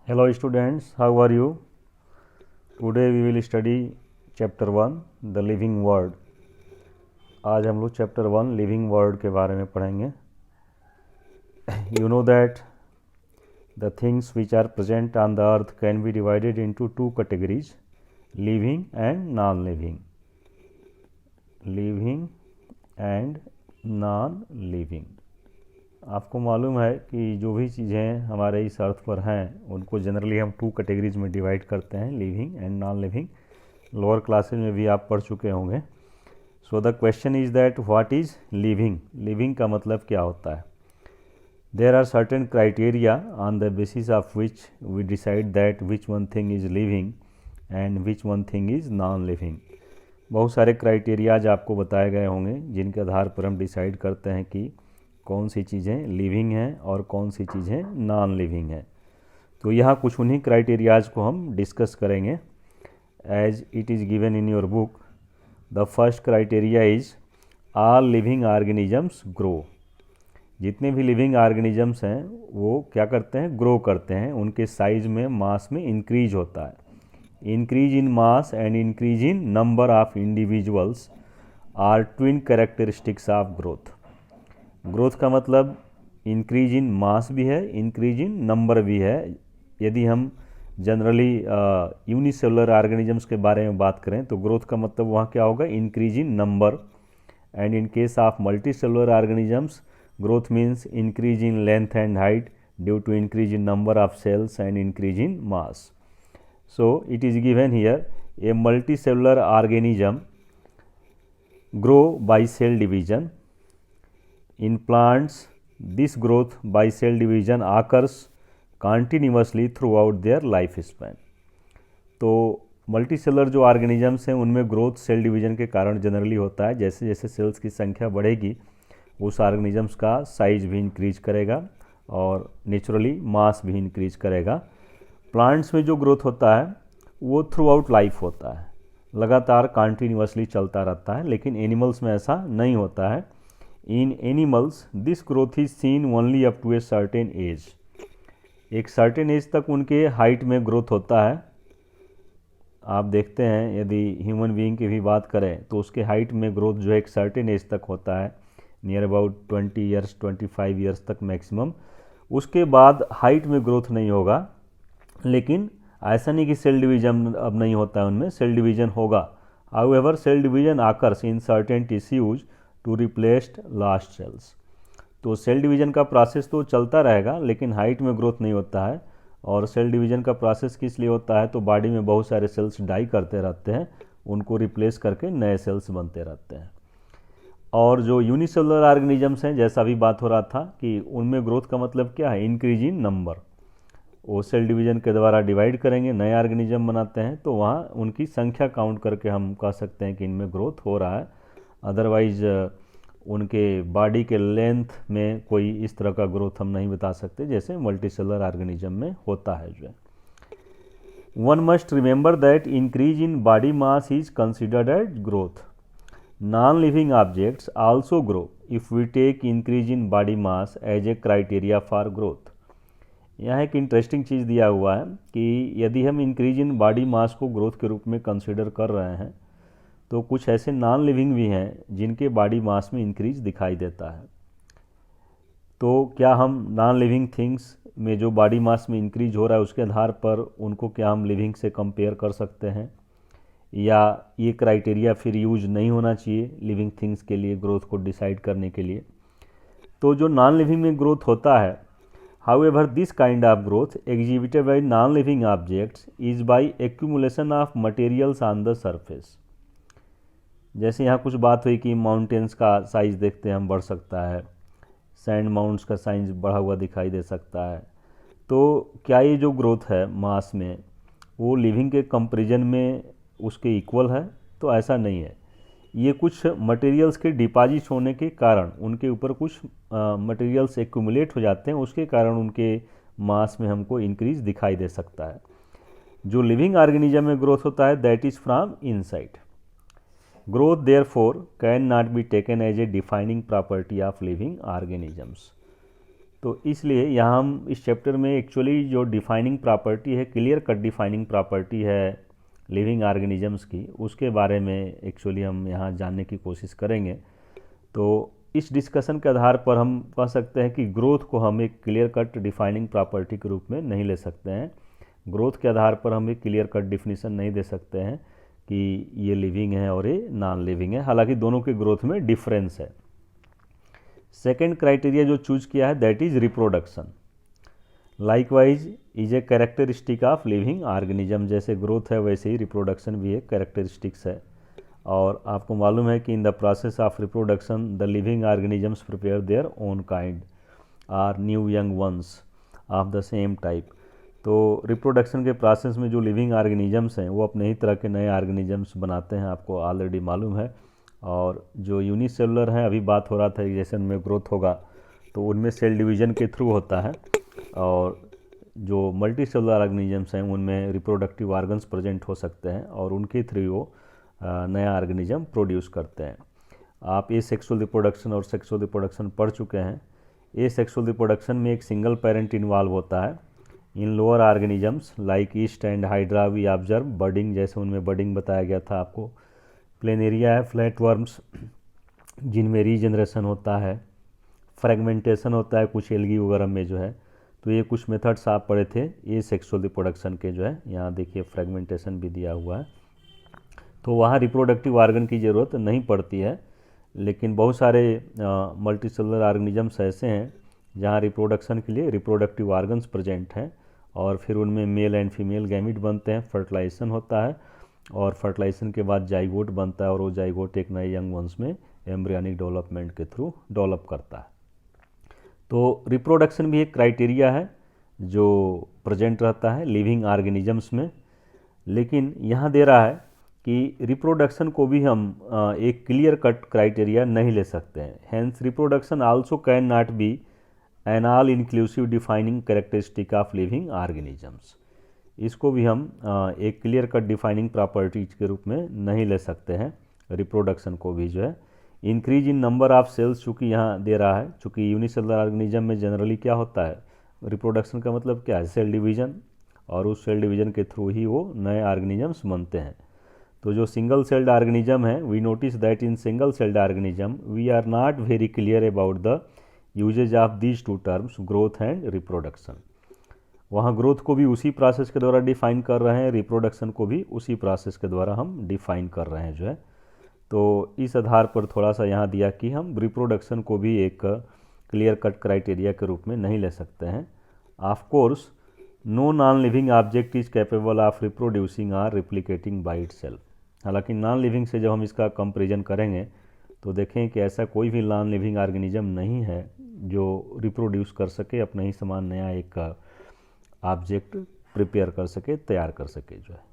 Hello students, how are you? Today we will study chapter 1 the living word. आज हम लोग chapter 1 living word के बारे में पढ़ेंगे. You know that the things which are present on the earth can be divided into two categories, living and non-living. Living and non-living. आपको मालूम है कि जो भी चीज़ें हमारे इस अर्थ पर हैं उनको जनरली हम टू कैटेगरीज में डिवाइड करते हैं, living and non living. Lower classes में भी आप पढ़ चुके होंगे. So the question is that what is living. Living का मतलब क्या होता है. There are certain criteria on the basis of which we decide that which one thing is living and which one thing is non living. बहुत सारे criterias आपको बताए गए होंगे जिनके आधार पर हम डिसाइड करते हैं कि कौन सी चीज़ें लिविंग हैं और कौन सी चीज़ें नॉन लिविंग हैं. तो यहाँ कुछ उन्हीं क्राइटेरियाज को हम डिस्कस करेंगे as it is given in your book. The first criteria is all living organisms grow. जितने भी लिविंग ऑर्गेनिजम्स हैं वो क्या करते हैं, ग्रो करते हैं. उनके साइज़ में, मास में इंक्रीज होता है. Increase in mass and increase in number of individuals are twin characteristics of growth. Growth का मतलब इंक्रीज इन मास भी है, इंक्रीज इन नंबर भी है. यदि हम जनरली यूनिसेलुलर ऑर्गेनिजम्स के बारे में बात करें तो ग्रोथ का मतलब वहाँ क्या होगा, increase in number. And in case of multi cellular organisms growth means increase in length and height due to increase in number of cells and increase in mass. So it is given here a multi cellular organism grow by cell division. In plants, this growth by cell division occurs continuously throughout their lifespan. तो multicellular जो organisms हैं उनमें growth cell division के कारण generally होता है. जैसे जैसे सेल्स की संख्या बढ़ेगी उस ऑर्गेनिजम्स का साइज भी इंक्रीज करेगा और नेचुरली मास भी इंक्रीज करेगा. प्लांट्स में जो ग्रोथ होता है वो थ्रू आउट लाइफ होता है, लगातार कॉन्टीन्यूसली चलता रहता है. लेकिन एनिमल्स में ऐसा नहीं होता है. In animals this growth is seen only up to a certain age. एक सर्टेन एज तक उनके हाइट में ग्रोथ होता है. आप देखते हैं यदि ह्यूमन बीइंग की भी बात करें तो उसके हाइट में ग्रोथ जो है एक सर्टेन एज तक होता है, नियर अबाउट 20 ईयर्स 25 ईयर्स तक मैक्सिमम. उसके बाद हाइट में ग्रोथ नहीं होगा. लेकिन ऐसा नहीं कि सेल डिवीजन अब नहीं होता है, उनमें सेल डिवीजन होगा. However cell division occurs in certain tissues to replaced last cells. तो सेल डिवीजन का प्रोसेस तो चलता रहेगा लेकिन हाइट में ग्रोथ नहीं होता है. और सेल डिवीजन का प्रोसेस किस लिए होता है, तो बॉडी में बहुत सारे सेल्स डाई करते रहते हैं, उनको रिप्लेस करके नए सेल्स बनते रहते हैं. और जो यूनिसेलुलर ऑर्गेनिजम्स हैं, जैसा अभी बात हो रहा था कि उनमें ग्रोथ का मतलब क्या है, इंक्रीज इन नंबर. वो सेल डिवीजन के द्वारा डिवाइड करेंगे, नए ऑर्गेनिज्म बनाते हैं, तो वहाँ उनकी संख्या काउंट करके हम कह सकते हैं कि इनमें ग्रोथ हो रहा है. अदरवाइज उनके बॉडी के लेंथ में कोई इस तरह का ग्रोथ हम नहीं बता सकते जैसे मल्टीसेलुलर ऑर्गेनिज्म में होता है. जो है one must remember that increase in body mass is considered as growth. Non living objects also grow if we take increase in body mass as a criteria for growth. यहाँ एक interesting चीज़ दिया हुआ है कि यदि हम इंक्रीज इन बॉडी मास को growth के रूप में कंसिडर कर रहे हैं तो कुछ ऐसे नॉन लिविंग भी हैं जिनके बॉडी मास में इंक्रीज दिखाई देता है. तो क्या हम नॉन लिविंग थिंग्स में जो बॉडी मास में इंक्रीज हो रहा है उसके आधार पर उनको क्या हम लिविंग से कंपेयर कर सकते हैं, या ये क्राइटेरिया फिर यूज नहीं होना चाहिए लिविंग थिंग्स के लिए ग्रोथ को डिसाइड करने के लिए. तो जो नॉन लिविंग में ग्रोथ होता है, however this kind of growth exhibited by non-living objects is by accumulation of materials on the surface. जैसे यहाँ कुछ बात हुई कि माउंटेन्स का साइज देखते हैं हम बढ़ सकता है, सैंड माउंट्स का साइज बढ़ा हुआ दिखाई दे सकता है. तो क्या ये जो ग्रोथ है मास में वो लिविंग के कंपेरिजन में उसके इक्वल है, तो ऐसा नहीं है. ये कुछ मटेरियल्स के डिपॉजिट होने के कारण उनके ऊपर कुछ मटेरियल्स एक्यूमुलेट हो जाते हैं, उसके कारण उनके मास में हमको इंक्रीज दिखाई दे सकता है. जो लिविंग ऑर्गेनिज्म में ग्रोथ होता है that is from inside. Growth therefore can not be taken as a defining property of living organisms. तो इसलिए यहाँ हम इस चैप्टर में एक्चुअली जो डिफाइनिंग प्रॉपर्टी है, क्लियर कट डिफाइनिंग प्रॉपर्टी है लिविंग ऑर्गेनिजम्स की, उसके बारे में एक्चुअली हम यहाँ जानने की कोशिश करेंगे। तो इस डिस्कशन के आधार पर हम कह सकते हैं कि ग्रोथ को हम एक क्लियर कट डिफाइनिंग प्रॉपर्टी के रूप में नहीं ले सकते हैं। ग्रोथ के आधार पर हम एक क्लियर कट डिफिनीशन नहीं दे सकते हैं कि ये लिविंग है और ये नॉन लिविंग है, हालांकि दोनों के ग्रोथ में डिफरेंस है। सेकेंड क्राइटेरिया जो चूज किया है that is reproduction. Likewise is a characteristic of living organism, जैसे ग्रोथ है वैसे ही रिप्रोडक्शन भी एक कैरेक्टरिस्टिक्स है। और आपको मालूम है कि in the process of reproduction the living organisms prepare their own kind or new young ones of the same type. तो रिप्रोडक्शन के प्रोसेस में जो लिविंग ऑर्गेनिजम्स हैं वो अपने ही तरह के नए ऑर्गेनिजम्स बनाते हैं, आपको ऑलरेडी मालूम है। और जो यूनिसेलुलर हैं, अभी बात हो रहा था कि जैसे उनमें ग्रोथ होगा तो उनमें सेल डिवीजन के थ्रू होता है, और जो मल्टी सेलुलर ऑर्गेनिजम्स हैं उनमें रिप्रोडक्टिव ऑर्गन्स प्रेजेंट हो सकते हैं और उनके थ्रू वो नया ऑर्गेनिज्म प्रोड्यूस करते हैं। आप ए सेक्सुअल रिप्रोडक्शन और सेक्सुअल रिप्रोडक्शन पढ़ चुके हैं। ए सेक्सुअल रिप्रोडक्शन में एक सिंगल पेरेंट इन्वॉल्व होता है। In lower organisms like yeast and hydra we observe budding, जैसे उनमें बर्डिंग बताया गया था आपको। प्लेनेरिया है, फ्लैट वर्म्स जिनमें रीजनरेशन होता है, फ्रेगमेंटेशन होता है कुछ एल्गी वगैरह में जो है। तो ये कुछ मेथड्स आप पढ़े थे ए सेक्सुअल रिप्रोडक्शन के जो है, यहाँ देखिए फ्रेगमेंटेशन भी दिया हुआ है। तो वहाँ रिप्रोडक्टिव ऑर्गन की ज़रूरत नहीं पड़ती है, लेकिन बहुत सारे मल्टी सेलुलर ऑर्गेनिजम्स ऐसे हैं जहाँ रिप्रोडक्शन के लिए रिप्रोडक्टिव ऑर्गन्स प्रेजेंट हैं और फिर उनमें मेल एंड फीमेल गैमिट बनते हैं, फर्टिलाइजेशन होता है और फर्टिलाइजेशन के बाद जाइगोट बनता है और वो जाइगोट एक नए यंग वंश में एम्ब्रियोनिक डेवलपमेंट के थ्रू डेवलप करता है। तो रिप्रोडक्शन भी एक क्राइटेरिया है जो प्रेजेंट रहता है लिविंग ऑर्गेनिजम्स में, लेकिन यहाँ दे रहा है कि रिप्रोडक्शन को भी हम एक क्लियर कट क्राइटेरिया नहीं ले सकते हैं। Hence reproduction also can not be an all inclusive defining characteristic of living organisms. इसको भी हम एक क्लियर कट डिफाइनिंग प्रॉपर्टीज के रूप में नहीं ले सकते हैं। रिप्रोडक्शन को भी जो है increase in number of cells, चूँकि यहाँ दे रहा है, चूँकि यूनिसेलुलर ऑर्गेनिज्म में जनरली क्या होता है, रिप्रोडक्शन का मतलब क्या है, सेल डिवीजन, और उस सेल डिवीजन के थ्रू ही वो नए ऑर्गेनिजम्स बनते हैं। तो जो सिंगल सेल्ड ऑर्गेनिज्म है, we notice that in single celled organism we are not very clear about the usages of these two terms growth and reproduction. वहाँ ग्रोथ को भी उसी प्रोसेस के द्वारा डिफाइन कर रहे हैं, रिप्रोडक्शन को भी उसी प्रोसेस के द्वारा हम डिफाइन कर रहे हैं जो है। तो इस आधार पर थोड़ा सा यहाँ दिया कि हम रिप्रोडक्शन को भी एक क्लियर कट क्राइटेरिया के रूप में नहीं ले सकते हैं। Of course no non living object is capable of reproducing और रिप्लिकेटिंग बाई इटसेल्फ। हालांकि नॉन लिविंग से जब हम इसका कंपेरिजन करेंगे तो देखें कि ऐसा कोई भी नॉन लिविंग ऑर्गेनिज्म नहीं है जो रिप्रोड्यूस कर सके, अपना ही समान नया एक ऑब्जेक्ट प्रिपेयर कर सके, तैयार कर सके जो है।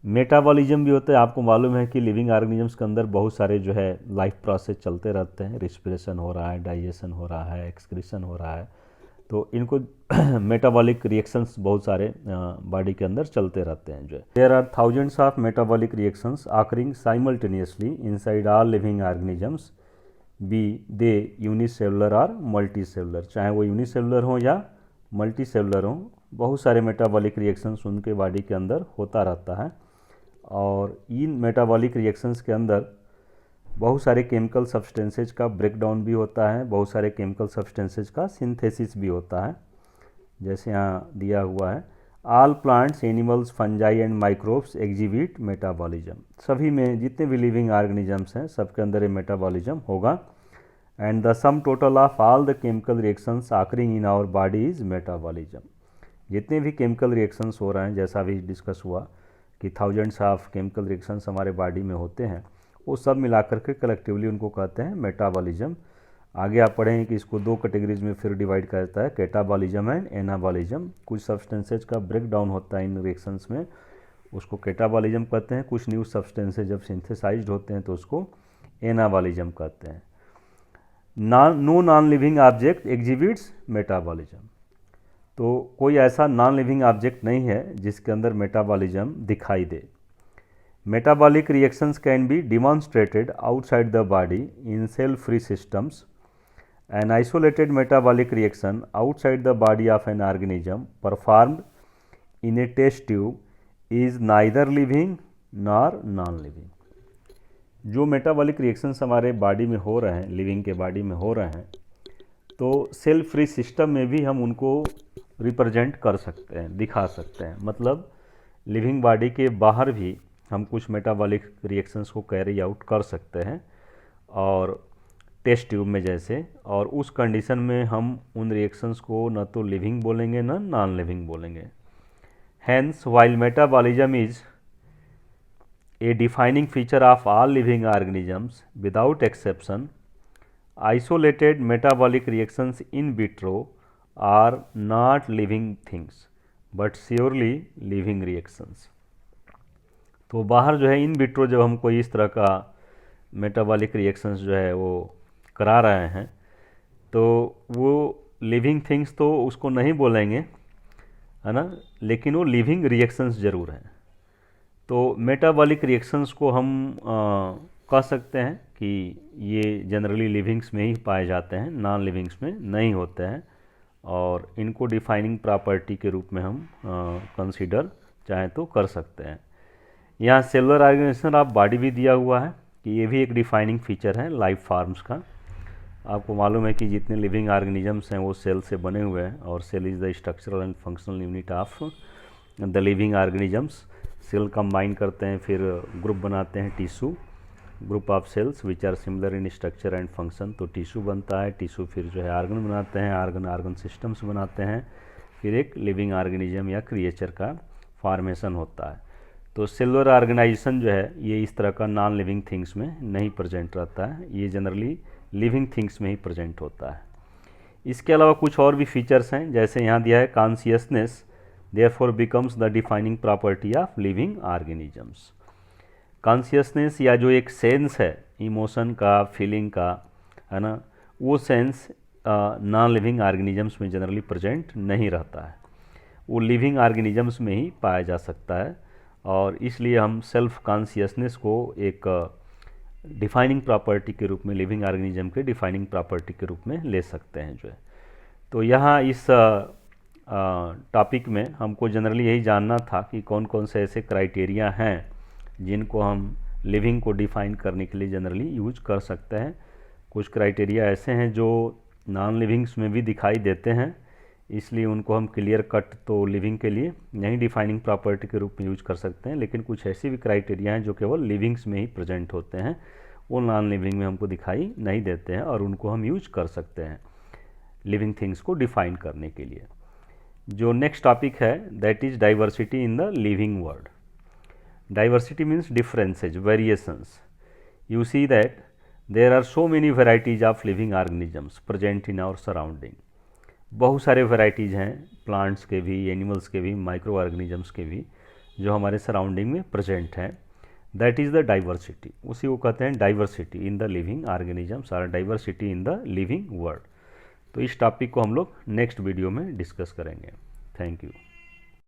मेटाबॉलिज्म भी होता है। आपको मालूम है कि लिविंग ऑर्गेनिजम्स के अंदर बहुत सारे जो है लाइफ प्रोसेस चलते रहते हैं, रिस्पिरेशन हो रहा है, डाइजेशन हो रहा है, एक्सक्रीशन हो रहा है, तो इनको मेटाबॉलिक रिएक्शंस बहुत सारे बॉडी के अंदर चलते रहते हैं जो है। There are thousands of metabolic reactions occurring simultaneously inside all living organisms, be they unicellular और मल्टी सेलुलर, चाहे वो यूनिसेलुलर हो या मल्टी सेलुलर हो, बहुत सारे मेटाबॉलिक रिएक्शंस उनके बॉडी के अंदर होता रहता है। और इन मेटाबॉलिक रिएक्शंस के अंदर बहुत सारे केमिकल सब्सटेंसेज का ब्रेकडाउन भी होता है, बहुत सारे केमिकल सब्सटेंसेज का सिंथेसिस भी होता है, जैसे यहाँ दिया हुआ है। All plants, animals, fungi and microbes exhibit metabolism. सभी में जितने भी लिविंग ऑर्गेनिजम्स हैं सबके अंदर ये मेटाबॉलिज्म होगा। And the sum total of all the chemical reactions occurring in our body is metabolism. जितने भी केमिकल रिएक्शंस हो रहे हैं, जैसा भी डिस्कस हुआ कि थाउजेंड्स ऑफ केमिकल रिएक्शंस हमारे बॉडी में होते हैं, वो सब मिलाकर के कलेक्टिवली उनको कहते हैं मेटाबॉलिज्म। आगे आप पढ़ेंगे कि इसको दो कैटेगरीज में फिर डिवाइड करता है, कैटाबॉलिज्म एंड एनाबॉलिज्म। कुछ सब्सटेंसेज का ब्रेक डाउन होता है इन रिएक्शंस में, उसको कैटाबॉलिज्म कहते हैं। कुछ न्यू सब्सटेंसेज जब सिंथेसाइज्ड होते हैं तो उसको एनाबॉलिज्म कहते हैं। No non living object exhibits metabolism. तो कोई ऐसा नॉन लिविंग ऑब्जेक्ट नहीं है जिसके अंदर मेटाबॉलिज्म दिखाई दे। Metabolic reactions can be demonstrated outside the body in cell free systems An isolated metabolic reaction outside the body of an organism performed in a test tube is neither living nor non-living. जो metabolic reactions हमारे body में हो रहे हैं, living के body में हो रहे हैं, तो सेल फ्री सिस्टम में भी हम उनको रिप्रेजेंट कर सकते हैं, दिखा सकते हैं। मतलब लिविंग बॉडी के बाहर भी हम कुछ मेटाबॉलिक रिएक्शंस को कैरी आउट कर सकते हैं और टेस्ट ट्यूब में जैसे, और उस कंडीशन में हम उन रिएक्शंस को न तो लिविंग बोलेंगे न नॉन लिविंग बोलेंगे। Hence while metabolism is a defining feature of all living organisms without exception, isolated metabolic reactions in vitro are not living things but surely living reactions. तो बाहर जो है इन विट्रो जब हम कोई इस तरह का मेटाबॉलिक रिएक्शंस जो है वो करा रहे हैं, तो वो लिविंग थिंग्स तो उसको नहीं बोलेंगे, है ना, लेकिन वो लिविंग रिएक्शंस ज़रूर हैं। तो मेटाबॉलिक रिएक्शंस को हम कह सकते हैं कि ये जनरली लिविंग्स में ही पाए जाते हैं, नॉन लिविंग्स में नहीं होते हैं, और इनको डिफाइनिंग प्रॉपर्टी के रूप में हम कंसीडर चाहे तो कर सकते हैं। यहाँ सेलुलर ऑर्गेनाइजेशन ऑफ बॉडी भी दिया हुआ है कि ये भी एक डिफाइनिंग फीचर है लाइफ फॉर्म्स का। आपको मालूम है कि जितने लिविंग ऑर्गेनिजम्स हैं वो सेल से बने हुए हैं, और cell is the structural and functional unit of the living organisms. Cell combine करते हैं, फिर ग्रुप बनाते हैं tissue, group of cells which are similar in structure and function, तो टिश्यू बनता है। टिश्यू फिर जो है आर्गन बनाते हैं, आर्गन सिस्टम्स बनाते हैं, फिर एक लिविंग ऑर्गेनिज्म या क्रिएचर का फॉर्मेशन होता है। तो सेलुलर ऑर्गेनाइजेशन जो है ये इस तरह का नॉन लिविंग थिंग्स में नहीं प्रेजेंट रहता है, ये जनरली लिविंग थिंग्स में ही प्रेजेंट होता है। इसके अलावा कुछ और भी फीचर्स हैं, जैसे यहाँ दिया है consciousness therefore becomes the defining property of living organisms. Consciousness या जो एक सेंस है इमोशन का, फीलिंग का, है ना, वो सेंस नॉन लिविंग ऑर्गेनिजम्स में जनरली प्रेजेंट नहीं रहता है, वो लिविंग ऑर्गेनिजम्स में ही पाया जा सकता है, और इसलिए हम सेल्फ कॉन्शियसनेस को एक डिफाइनिंग प्रॉपर्टी के रूप में, लिविंग ऑर्गेनिज्म के डिफाइनिंग प्रॉपर्टी के रूप में ले सकते हैं जो है। तो यहाँ इस टॉपिक में हमको जनरली यही जानना था कि कौन कौन से ऐसे क्राइटेरिया हैं जिनको हम लिविंग को डिफ़ाइन करने के लिए जनरली यूज कर सकते हैं। कुछ क्राइटेरिया ऐसे हैं जो नॉन लिविंग्स में भी दिखाई देते हैं, इसलिए उनको हम क्लियर कट तो लिविंग के लिए नहीं डिफाइनिंग प्रॉपर्टी के रूप में यूज कर सकते हैं, लेकिन कुछ ऐसे भी क्राइटेरिया हैं जो केवल लिविंग्स में ही प्रेजेंट होते हैं, वो नॉन लिविंग में हमको दिखाई नहीं देते हैं, और उनको हम यूज कर सकते हैं लिविंग थिंग्स को डिफाइन करने के लिए। जो नेक्स्ट टॉपिक है that is diversity in the living world. Diversity means differences, variations. You see that there are so many varieties of living organisms present in our surrounding. बहुत सारे varieties हैं, plants के भी, एनिमल्स के भी, micro organisms के भी, जो हमारे सराउंडिंग में प्रेजेंट हैं। दैट इज़ द डाइवर्सिटी, उसी को कहते हैं diversity in the living organisms और diversity in the living world. तो इस टॉपिक को हम लोग नेक्स्ट वीडियो में डिस्कस करेंगे। Thank you.